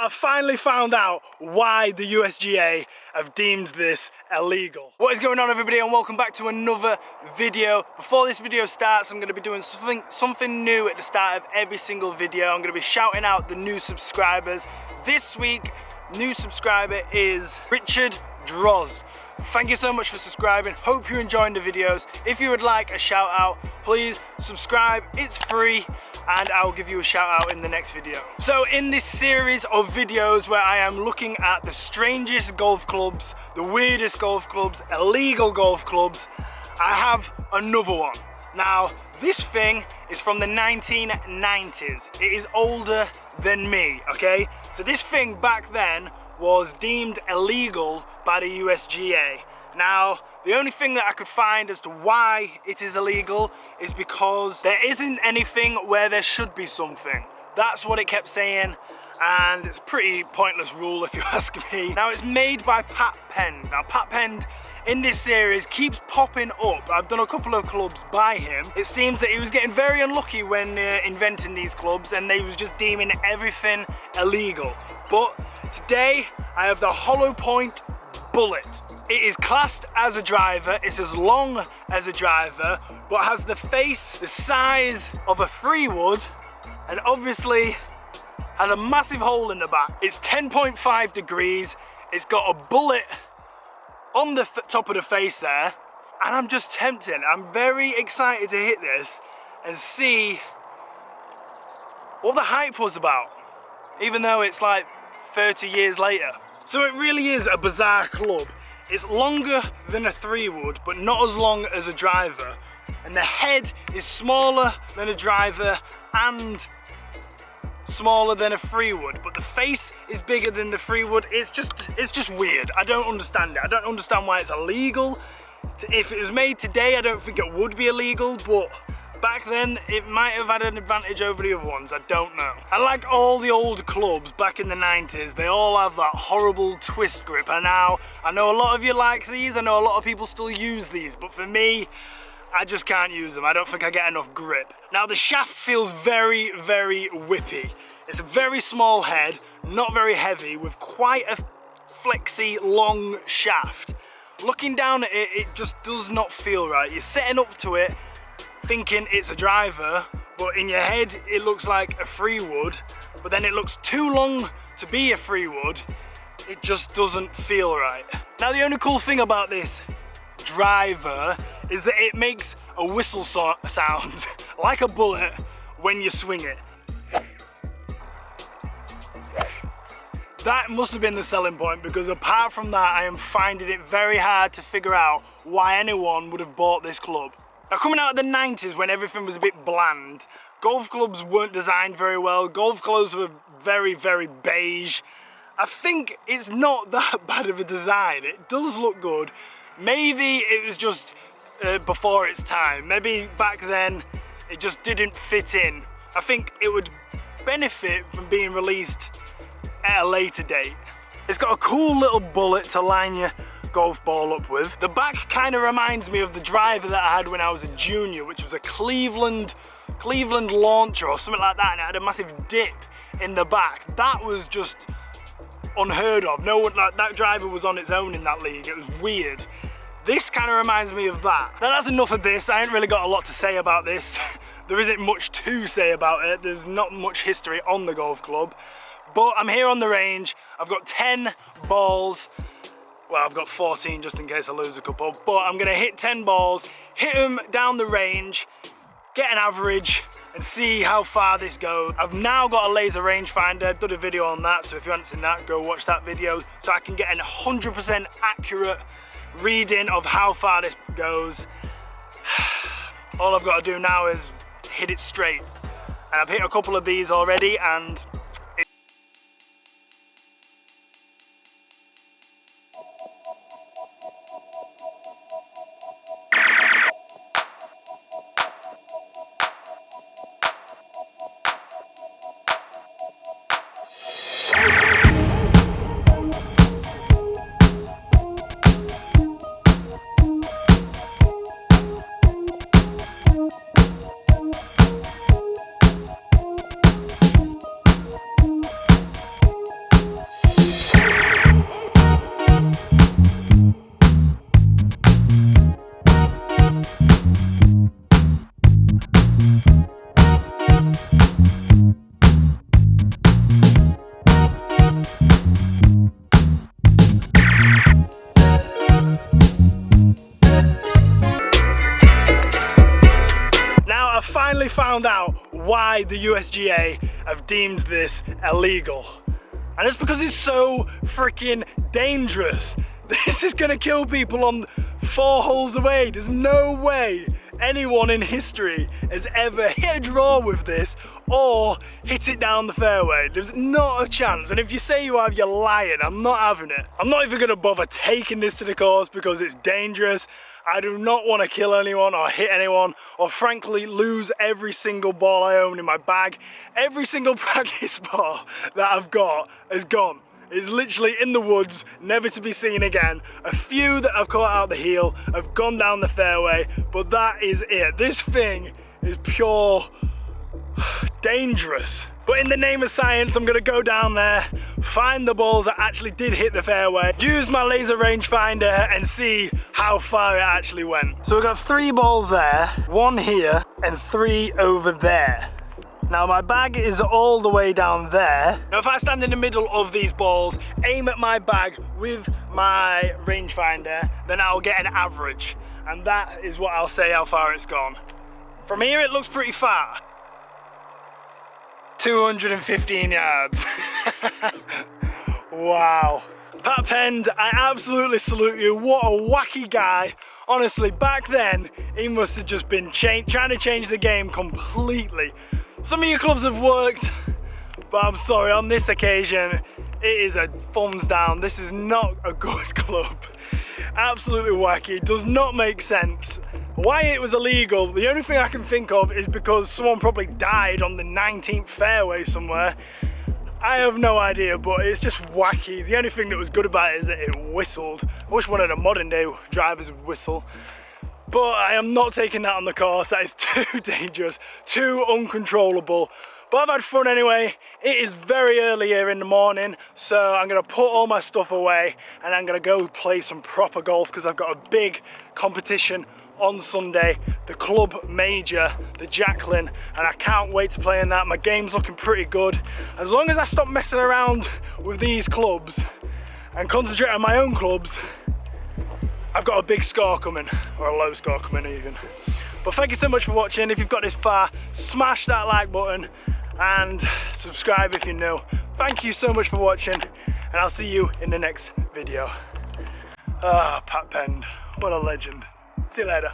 I finally found out why the USGA have deemed this illegal. What is going on, everybody, and welcome back to another video. Before this video starts, I'm going to be doing something new at the start of every single video. I'm going to be shouting out the new subscribers. This week, new subscriber is Richard Droz. Thank you so much for subscribing. Hope you're enjoying the videos. If you would like a shout out, please subscribe. It's free and I'll give you a shout out in the next video. So in this series of videos where I am looking at the strangest golf clubs, the weirdest golf clubs, illegal golf clubs, I have another one. Now, this thing is from the 1990s. It is older than me, okay? So this thing back then was deemed illegal by the USGA. Now, the only thing that I could find as to why it is illegal is because there isn't anything where there should be something. That's what it kept saying, and it's a pretty pointless rule if you ask me. Now, it's made by Pat Pend. Now, Pat Pend in this series keeps popping up. I've done a couple of clubs by him. It seems that he was getting very unlucky when inventing these clubs, and they was just deeming everything illegal. But today, I have the Hollowpoint Bullet. It is classed as a driver, it's as long as a driver, but has the face, the size of a 3-wood, and obviously has a massive hole in the back. It's 10.5 degrees, it's got a bullet on the top of the face there, and I'm just tempted. I'm very excited to hit this and see what the hype was about, even though it's like 30 years later. So it really is a bizarre club. It's longer than a 3-wood, but not as long as a driver. And the head is smaller than a driver and smaller than a 3-wood, but the face is bigger than the 3-wood. It's just weird. I don't understand it. I don't understand why it's illegal. If it was made today, I don't think it would be illegal, but back then, it might have had an advantage over the other ones, I don't know. And like all the old clubs back in the 90s, they all have that horrible twist grip. And now, I know a lot of you like these, I know a lot of people still use these, but for me, I just can't use them. I don't think I get enough grip. Now, the shaft feels very, very whippy. It's a very small head, not very heavy, with quite a flexy, long shaft. Looking down at it, it just does not feel right. You're setting up to it, thinking it's a driver, but in your head it looks like a 3-wood, but then it looks too long to be a 3-wood. It just doesn't feel right. Now, the only cool thing about this driver is that it makes a whistle sound like a bullet when you swing it. That must have been the selling point, because apart from that, I am finding it very hard to figure out why anyone would have bought this club. Now, coming out of the 90s, when everything was a bit bland, golf clubs weren't designed very well. Golf clubs were very, very beige. I think it's not that bad of a design. It does look good. Maybe it was just before its time. Maybe back then it just didn't fit in. I think it would benefit from being released at a later date. It's got a cool little bullet to line your golf ball up with. The back kind of reminds me of the driver that I had when I was a junior, which was a Cleveland launcher or something like that, and it had a massive dip in the back. That was just unheard of. No one, like, that driver was on its own in that league. It was weird. This kind of reminds me of that. Now, that's enough of this. I ain't really got a lot to say about this. There isn't much to say about it. There's not much history on the golf club, but I'm here on the range. I've got 10 balls. Well, I've got 14 just in case I lose a couple, but I'm gonna hit 10 balls, hit them down the range, get an average, and see how far this goes. I've now got a laser rangefinder. I've done a video on that, so if you haven't seen that, go watch that video, so I can get an 100% accurate reading of how far this goes. All I've got to do now is hit it straight. And I've hit a couple of these already, and found out why the USGA have deemed this illegal. And it's because it's so freaking dangerous. This is gonna kill people on 4 holes away. There's no way anyone in history has ever hit a draw with this or hit it down the fairway. There's not a chance. And if you say you have, you're lying. I'm not having it. I'm not even gonna bother taking this to the course because it's dangerous. I do not want to kill anyone or hit anyone or frankly lose every single ball I own in my bag. Every single practice ball that I've got is gone. It's literally in the woods, never to be seen again. A few that I've caught out the heel have gone down the fairway, but that is it. This thing is pure dangerous. But in the name of science, I'm gonna go down there, find the balls that actually did hit the fairway, use my laser rangefinder and see how far it actually went. So we've got 3 balls there, 1 here, and 3 over there. Now my bag is all the way down there. Now if I stand in the middle of these balls, aim at my bag with my rangefinder, then I'll get an average. And that is what I'll say how far it's gone. From here it looks pretty far. 215 yards. Wow. Pat Pend, I absolutely salute you. What a wacky guy. Honestly, back then, he must have just been trying to change the game completely. Some of your clubs have worked, but I'm sorry, on this occasion, it is a thumbs down. This is not a good club. Absolutely wacky, does not make sense. Why it was illegal, the only thing I can think of is because someone probably died on the 19th fairway somewhere. I have no idea, but it's just wacky. The only thing that was good about it is that it whistled. I wish one of the modern day drivers would whistle. But I am not taking that on the course. That is too dangerous, too uncontrollable. But I've had fun anyway. It is very early here in the morning, so I'm gonna put all my stuff away and I'm gonna go play some proper golf because I've got a big competition on Sunday, the club major, the Jacqueline, and I can't wait to play in that. My game's looking pretty good. As long as I stop messing around with these clubs and concentrate on my own clubs, I've got a big score coming, or a low score coming even. But thank you so much for watching. If you've got this far, smash that like button and subscribe if you're new. Thank you so much for watching, and I'll see you in the next video. Ah, Pat Pend, what a legend. See you later.